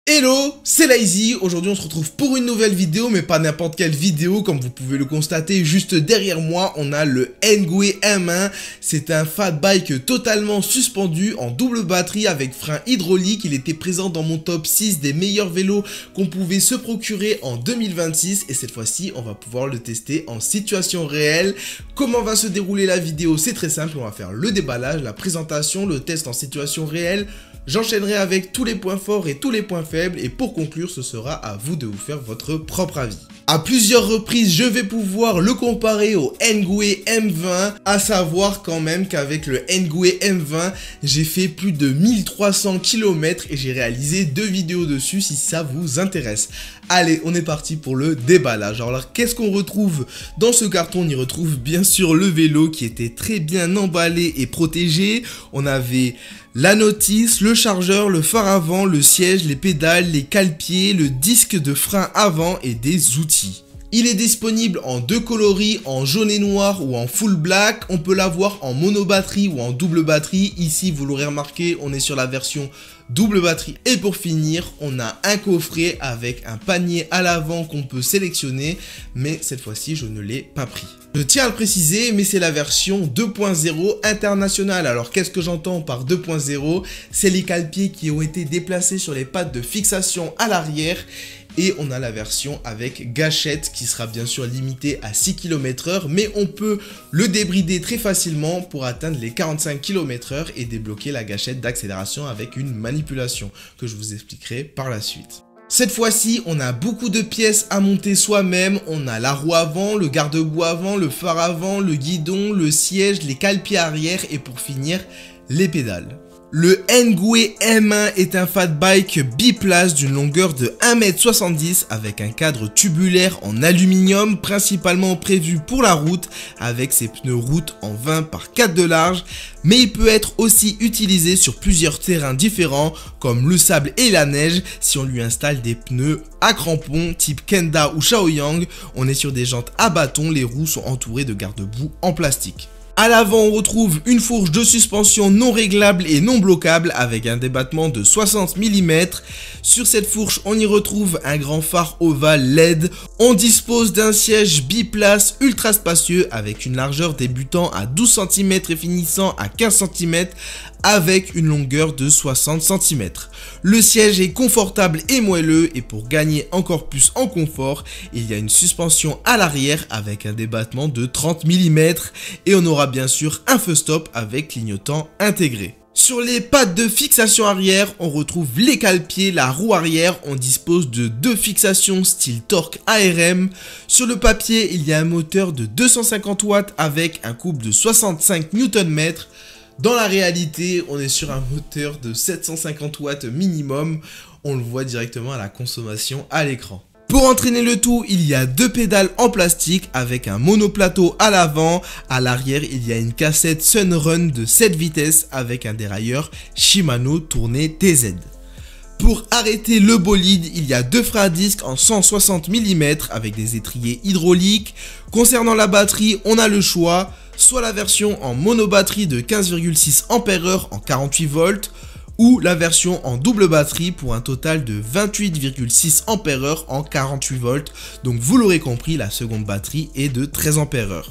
Hello, c'est Lazy. Aujourd'hui on se retrouve pour une nouvelle vidéo, mais pas n'importe quelle vidéo. Comme vous pouvez le constater, juste derrière moi on a le Ngwe M1. C'est un fat bike totalement suspendu en double batterie avec frein hydraulique. Il était présent dans mon top 6 des meilleurs vélos qu'on pouvait se procurer en 2026. Et cette fois-ci on va pouvoir le tester en situation réelle. Comment va se dérouler la vidéo? C'est très simple, on va faire le déballage, la présentation, le test en situation réelle. J'enchaînerai avec tous les points forts et tous les points faibles, et pour conclure, ce sera à vous de vous faire votre propre avis. À plusieurs reprises, je vais pouvoir le comparer au Ngwe M20, à savoir quand même qu'avec le Ngwe M20, j'ai fait plus de 1300 km et j'ai réalisé 2 vidéos dessus si ça vous intéresse. Allez, on est parti pour le déballage. Alors, qu'est-ce qu'on retrouve dans ce carton? On y retrouve bien sûr le vélo qui était très bien emballé et protégé. On avait la notice, le chargeur, le phare avant, le siège, les pédales, les cale-pieds, le disque de frein avant et des outils. Il est disponible en 2 coloris, en jaune et noir ou en full black. On peut l'avoir en mono batterie ou en double batterie. Ici, vous l'aurez remarqué, on est sur la version double batterie. Et pour finir, on a un coffret avec un panier à l'avant qu'on peut sélectionner. Mais cette fois-ci, je ne l'ai pas pris. Je tiens à le préciser, mais c'est la version 2.0 internationale. Alors, qu'est-ce que j'entends par 2.0? C'est les cale-pieds qui ont été déplacés sur les pattes de fixation à l'arrière. Et on a la version avec gâchette qui sera bien sûr limitée à 6 km/h, mais on peut le débrider très facilement pour atteindre les 45 km/h et débloquer la gâchette d'accélération avec une manipulation que je vous expliquerai par la suite. Cette fois-ci, on a beaucoup de pièces à monter soi-même. On a la roue avant, le garde-boue avant, le phare avant, le guidon, le siège, les cale-pieds arrière et pour finir, les pédales. Le Ngwe M1 est un fat bike biplace d'une longueur de 1,70 m avec un cadre tubulaire en aluminium principalement prévu pour la route avec ses pneus route en 20 par 4 de large, mais il peut être aussi utilisé sur plusieurs terrains différents comme le sable et la neige si on lui installe des pneus à crampons type Kenda ou Shaoyang. On est sur des jantes à bâton, les roues sont entourées de garde-boue en plastique. À l'avant, on retrouve une fourche de suspension non réglable et non bloquable avec un débattement de 60 mm. Sur cette fourche, on y retrouve un grand phare ovale LED. On dispose d'un siège biplace ultra spacieux avec une largeur débutant à 12 cm et finissant à 15 cm avec une longueur de 60 cm. Le siège est confortable et moelleux et pour gagner encore plus en confort, il y a une suspension à l'arrière avec un débattement de 30 mm et on aura bien sûr un feu stop avec clignotant intégré. Sur les pattes de fixation arrière, on retrouve les cale-pieds, la roue arrière, on dispose de 2 fixations style torque ARM. Sur le papier, il y a un moteur de 250 watts avec un couple de 65 Nm. Dans la réalité, on est sur un moteur de 750 watts minimum. On le voit directement à la consommation à l'écran. Pour entraîner le tout, il y a 2 pédales en plastique avec un monoplateau à l'avant. À l'arrière, il y a une cassette Sunrun de 7 vitesses avec un dérailleur Shimano tourné TZ. Pour arrêter le bolide, il y a 2 freins à disque en 160 mm avec des étriers hydrauliques. Concernant la batterie, on a le choix, soit la version en monobatterie de 15,6 Ah en 48 volts, ou la version en double batterie pour un total de 28,6 Ah en 48 volts. Donc vous l'aurez compris, la seconde batterie est de 13 Ah.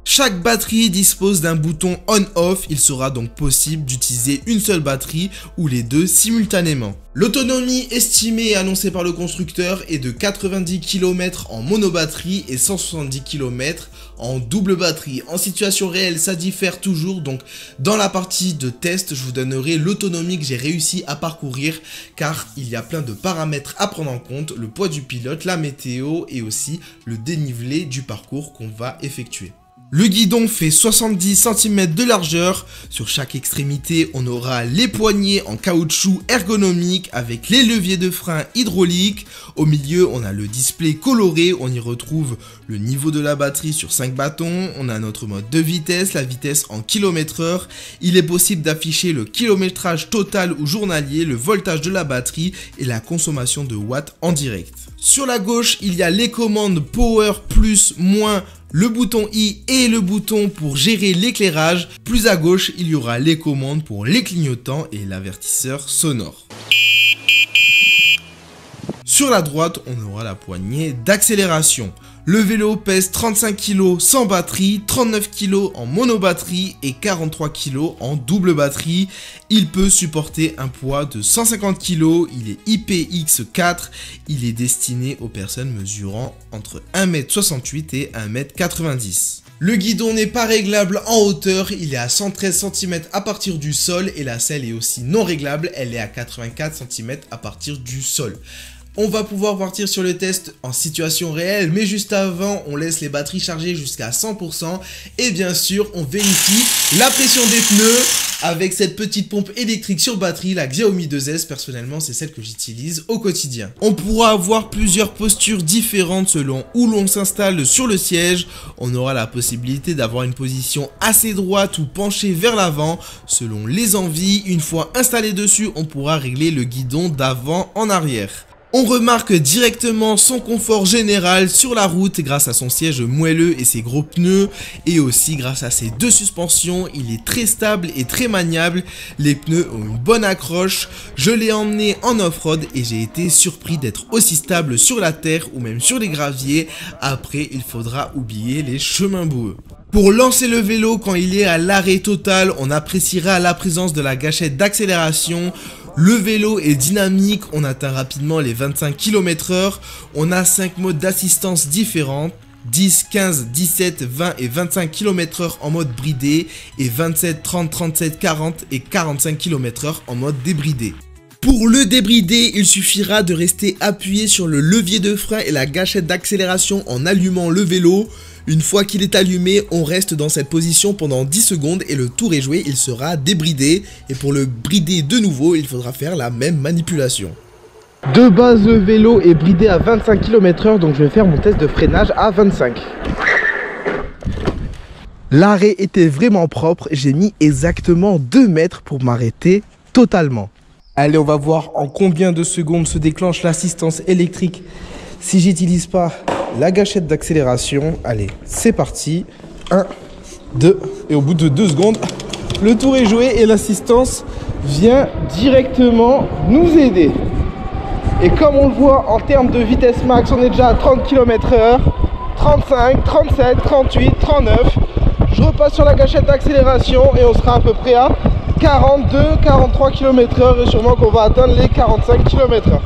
Chaque batterie dispose d'un bouton on-off, il sera donc possible d'utiliser une seule batterie ou les deux simultanément. L'autonomie estimée et annoncée par le constructeur est de 90 km en monobatterie et 170 km en double batterie. En situation réelle, ça diffère toujours, donc dans la partie de test, je vous donnerai l'autonomie que j'ai réussi à parcourir car il y a plein de paramètres à prendre en compte, le poids du pilote, la météo et aussi le dénivelé du parcours qu'on va effectuer. Le guidon fait 70 cm de largeur, sur chaque extrémité on aura les poignées en caoutchouc ergonomique avec les leviers de frein hydrauliques. Au milieu on a le display coloré, on y retrouve le niveau de la batterie sur 5 bâtons, on a notre mode de vitesse, la vitesse en km/h, il est possible d'afficher le kilométrage total ou journalier, le voltage de la batterie et la consommation de watts en direct. Sur la gauche il y a les commandes power plus moins, le bouton I et le bouton pour gérer l'éclairage. Plus à gauche, il y aura les commandes pour les clignotants et l'avertisseur sonore. Sur la droite, on aura la poignée d'accélération. Le vélo pèse 35 kg sans batterie, 39 kg en monobatterie et 43 kg en double batterie. Il peut supporter un poids de 150 kg, il est IPX4, il est destiné aux personnes mesurant entre 1m68 et 1m90. Le guidon n'est pas réglable en hauteur, il est à 113 cm à partir du sol et la selle est aussi non réglable, elle est à 84 cm à partir du sol. On va pouvoir partir sur le test en situation réelle, mais juste avant, on laisse les batteries chargées jusqu'à 100% et bien sûr, on vérifie la pression des pneus avec cette petite pompe électrique sur batterie, la Xiaomi 2S. Personnellement, c'est celle que j'utilise au quotidien. On pourra avoir plusieurs postures différentes selon où l'on s'installe sur le siège. On aura la possibilité d'avoir une position assez droite ou penchée vers l'avant selon les envies. Une fois installé dessus, on pourra régler le guidon d'avant en arrière. On remarque directement son confort général sur la route grâce à son siège moelleux et ses gros pneus et aussi grâce à ses deux suspensions. Il est très stable et très maniable, les pneus ont une bonne accroche. Je l'ai emmené en off-road et j'ai été surpris d'être aussi stable sur la terre ou même sur les graviers. Après, il faudra oublier les chemins boueux. Pour lancer le vélo quand il est à l'arrêt total, on appréciera la présence de la gâchette d'accélération. Le vélo est dynamique, on atteint rapidement les 25 km/h, on a 5 modes d'assistance différents, 10, 15, 17, 20 et 25 km/h en mode bridé et 27, 30, 37, 40 et 45 km/h en mode débridé. Pour le débrider, il suffira de rester appuyé sur le levier de frein et la gâchette d'accélération en allumant le vélo. Une fois qu'il est allumé, on reste dans cette position pendant 10 secondes et le tour est joué, il sera débridé. Et pour le brider de nouveau, il faudra faire la même manipulation. De base, le vélo est bridé à 25 km/h, donc je vais faire mon test de freinage à 25. L'arrêt était vraiment propre, j'ai mis exactement 2 mètres pour m'arrêter totalement. Allez, on va voir en combien de secondes se déclenche l'assistance électrique si j'utilise pas la gâchette d'accélération. Allez, c'est parti. 1, 2, et au bout de 2 secondes, le tour est joué et l'assistance vient directement nous aider. Et comme on le voit en termes de vitesse max, on est déjà à 30 km/h, 35, 37, 38, 39. Je repasse sur la gâchette d'accélération et on sera à peu près à 42, 43 km/h et sûrement qu'on va atteindre les 45 km/h.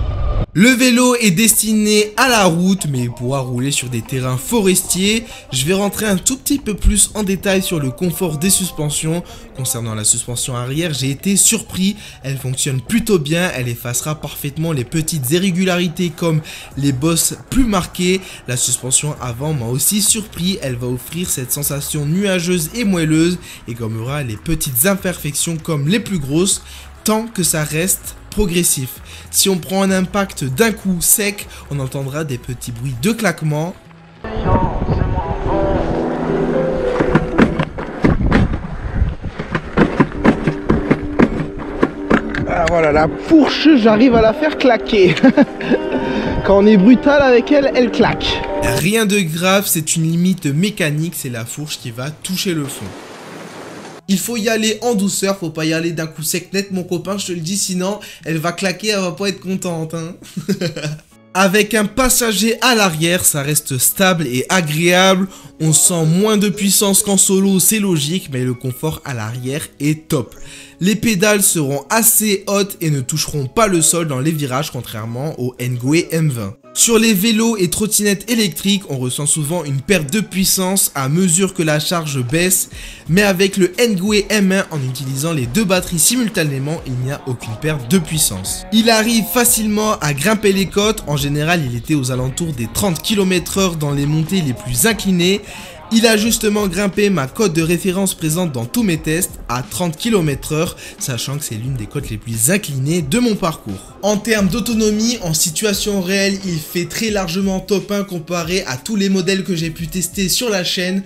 Le vélo est destiné à la route, mais il pourra rouler sur des terrains forestiers. Je vais rentrer un tout petit peu plus en détail sur le confort des suspensions. Concernant la suspension arrière, j'ai été surpris. Elle fonctionne plutôt bien, elle effacera parfaitement les petites irrégularités comme les bosses plus marquées. La suspension avant m'a aussi surpris, elle va offrir cette sensation nuageuse et moelleuse et gommera les petites imperfections comme les plus grosses, tant que ça reste progressif. Si on prend un impact d'un coup sec, on entendra des petits bruits de claquement. Ah voilà, la fourche, j'arrive à la faire claquer. Quand on est brutal avec elle, elle claque. Rien de grave, c'est une limite mécanique, c'est la fourche qui va toucher le fond. Il faut y aller en douceur, faut pas y aller d'un coup sec net mon copain, je te le dis, sinon elle va claquer, elle va pas être contente. Hein. Avec un passager à l'arrière, ça reste stable et agréable. On sent moins de puissance qu'en solo, c'est logique, mais le confort à l'arrière est top. Les pédales seront assez hautes et ne toucheront pas le sol dans les virages, contrairement au Ngwe M20. Sur les vélos et trottinettes électriques, on ressent souvent une perte de puissance à mesure que la charge baisse, mais avec le Ngwe M1, en utilisant les deux batteries simultanément, il n'y a aucune perte de puissance. Il arrive facilement à grimper les côtes, en général il était aux alentours des 30 km/h dans les montées les plus inclinées. Il a justement grimpé ma cote de référence présente dans tous mes tests à 30 km/h, sachant que c'est l'une des cotes les plus inclinées de mon parcours. En termes d'autonomie, en situation réelle, il fait très largement top 1 comparé à tous les modèles que j'ai pu tester sur la chaîne.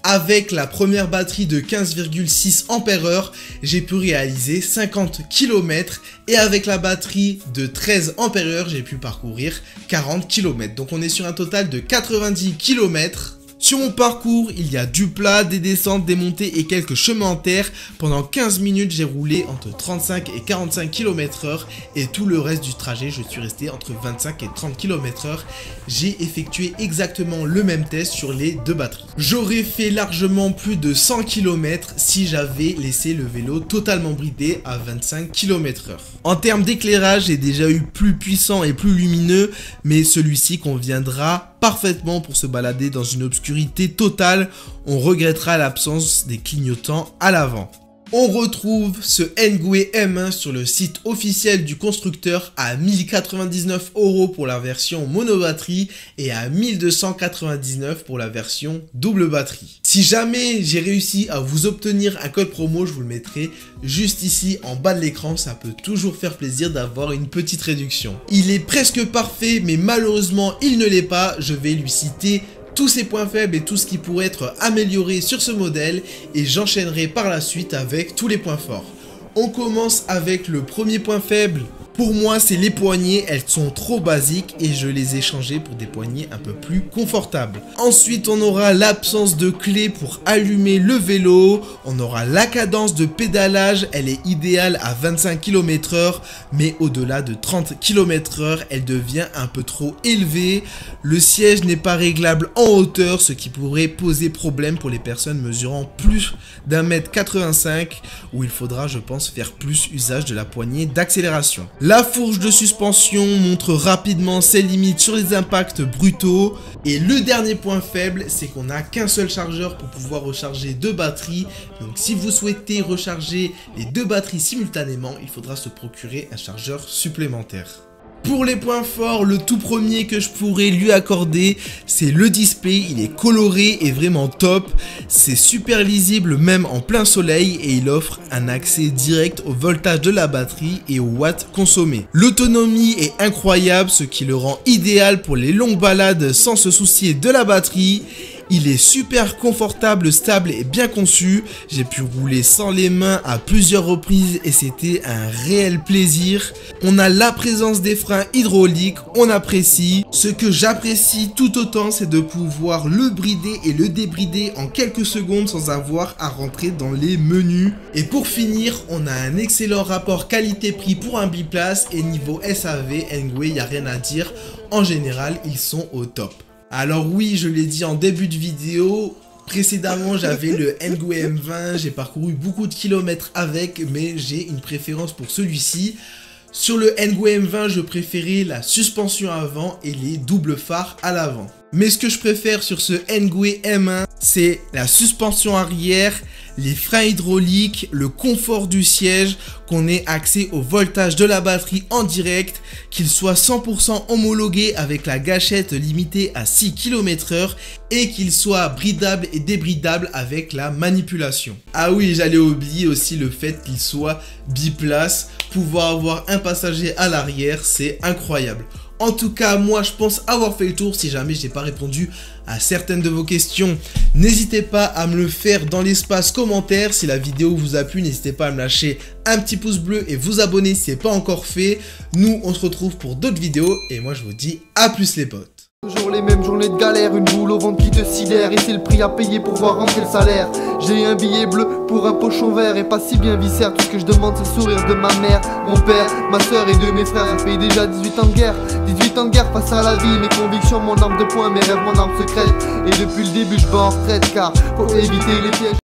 Avec la première batterie de 15,6 Ah, j'ai pu réaliser 50 km et avec la batterie de 13 Ah, j'ai pu parcourir 40 km. Donc on est sur un total de 90 km. Sur mon parcours, il y a du plat, des descentes, des montées et quelques chemins en terre. Pendant 15 minutes, j'ai roulé entre 35 et 45 km/h et tout le reste du trajet, je suis resté entre 25 et 30 km/h. J'ai effectué exactement le même test sur les deux batteries. J'aurais fait largement plus de 100 km si j'avais laissé le vélo totalement bridé à 25 km/h. En termes d'éclairage, j'ai déjà eu plus puissant et plus lumineux, mais celui-ci conviendra parfaitement pour se balader dans une obscurité totale. On regrettera l'absence des clignotants à l'avant. On retrouve ce Engwe M1 sur le site officiel du constructeur à 1099 € pour la version monobatterie et à 1299 pour la version double batterie. Si jamais j'ai réussi à vous obtenir un code promo, je vous le mettrai juste ici en bas de l'écran. Ça peut toujours faire plaisir d'avoir une petite réduction. Il est presque parfait, mais malheureusement il ne l'est pas. Je vais lui citer tous ses points faibles et tout ce qui pourrait être amélioré sur ce modèle et j'enchaînerai par la suite avec tous les points forts. On commence avec le premier point faible. Pour moi, c'est les poignées, elles sont trop basiques et je les ai changées pour des poignées un peu plus confortables. Ensuite, on aura l'absence de clé pour allumer le vélo. On aura la cadence de pédalage, elle est idéale à 25 km/h, mais au-delà de 30 km/h, elle devient un peu trop élevée. Le siège n'est pas réglable en hauteur, ce qui pourrait poser problème pour les personnes mesurant plus d'1,85 m, où il faudra, je pense, faire plus usage de la poignée d'accélération. La fourche de suspension montre rapidement ses limites sur les impacts brutaux. Et le dernier point faible, c'est qu'on n'a qu'un seul chargeur pour pouvoir recharger deux batteries. Donc si vous souhaitez recharger les deux batteries simultanément, il faudra se procurer un chargeur supplémentaire. Pour les points forts, le tout premier que je pourrais lui accorder, c'est le display. Il est coloré et vraiment top. C'est super lisible même en plein soleil et il offre un accès direct au voltage de la batterie et aux watts consommés. L'autonomie est incroyable, ce qui le rend idéal pour les longues balades sans se soucier de la batterie. Il est super confortable, stable et bien conçu. J'ai pu rouler sans les mains à plusieurs reprises et c'était un réel plaisir. On a la présence des freins hydrauliques, on apprécie. Ce que j'apprécie tout autant, c'est de pouvoir le brider et le débrider en quelques secondes sans avoir à rentrer dans les menus. Et pour finir, on a un excellent rapport qualité-prix pour un biplace et niveau SAV, Engwe, il n'y a rien à dire. En général, ils sont au top. Alors oui, je l'ai dit en début de vidéo, précédemment j'avais le Engwe M20, j'ai parcouru beaucoup de kilomètres avec, mais j'ai une préférence pour celui-ci. Sur le Engwe M20, je préférais la suspension avant et les doubles phares à l'avant. Mais ce que je préfère sur ce Engwe M1, c'est la suspension arrière, les freins hydrauliques, le confort du siège, qu'on ait accès au voltage de la batterie en direct, qu'il soit 100% homologué avec la gâchette limitée à 6 km/h et qu'il soit bridable et débridable avec la manipulation. Ah oui, j'allais oublier aussi le fait qu'il soit biplace, pouvoir avoir un passager à l'arrière, c'est incroyable. En tout cas, moi, je pense avoir fait le tour. Si jamais je n'ai pas répondu à certaines de vos questions, n'hésitez pas à me le faire dans l'espace commentaire. Si la vidéo vous a plu, n'hésitez pas à me lâcher un petit pouce bleu et vous abonner si ce n'est pas encore fait. Nous, on se retrouve pour d'autres vidéos et moi, je vous dis à plus les potes. Toujours les mêmes journées de galère, une boule au ventre qui te sidère. Et c'est le prix à payer pour voir rentrer le salaire. J'ai un billet bleu pour un pochon vert et pas si bien viscère. Tout ce que je demande c'est le sourire de ma mère, mon père, ma soeur et de mes frères. J'ai payé déjà 18 ans de guerre, 18 ans de guerre face à la vie. Mes convictions, mon arme de poing, mes rêves, mon arme secrète. Et depuis le début je bats en retraite car faut éviter les pièges.